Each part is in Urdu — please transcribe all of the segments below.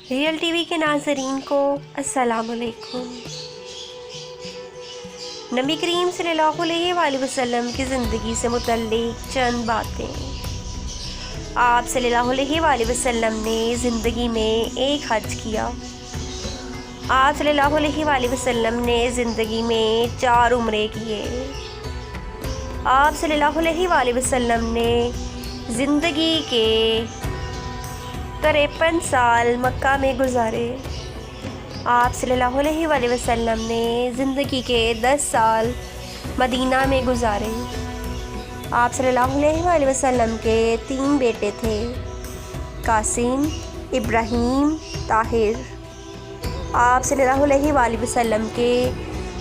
ریئل ٹی وی کے ناظرین کو السلام علیکم۔ نبی کریم صلی اللہ علیہ وآلہ وسلم کی زندگی سے متعلق چند باتیں۔ آپ صلی اللہ علیہ وآلہ وسلم نے زندگی میں ایک حج کیا۔ آپ صلی اللہ علیہ وآلہ وسلم نے زندگی میں 4 عمرے کیے۔ آپ صلی اللہ علیہ وآلہ وسلم نے زندگی کے 53 سال مکہ میں گزارے۔ آپ صلی اللہ علیہ وآلہ وسلم نے زندگی کے 10 سال مدینہ میں گزارے۔ آپ صلی اللہ علیہ وآلہ وسلم کے 3 بیٹے تھے، قاسم، ابراہیم، طاہر۔ آپ صلی اللہ علیہ وآلہ وسلم کے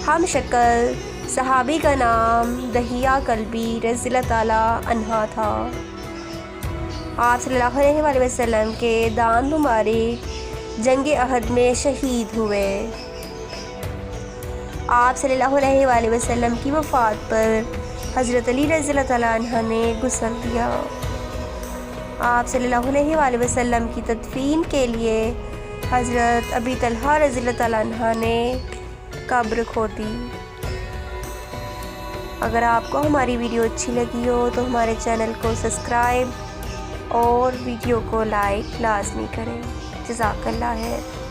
ہم شکل صحابی کا نام دہیہ کلبی رضی اللہ تعالیٰ عنہ تھا۔ آپ صلی اللہ علیہ وآلہ وسلم کے دانت مبارک جنگ احد میں شہید ہوئے۔ آپ صلی اللہ علیہ وآلہ وسلم کی وفات پر حضرت علی رضی اللہ تعالیٰ عنہ نے غسل دیا۔ آپ صلی اللہ علیہ وآلہ وسلم کی تدفین کے لیے حضرت ابی طلحہ رضی اللہ تعالیٰ عنہ نے قبر کھودی۔ اگر آپ کو ہماری ویڈیو اچھی لگی ہو تو ہمارے چینل کو سبسکرائب اور ویڈیو کو لائک لازمی کریں۔ جزاک اللہ خیر۔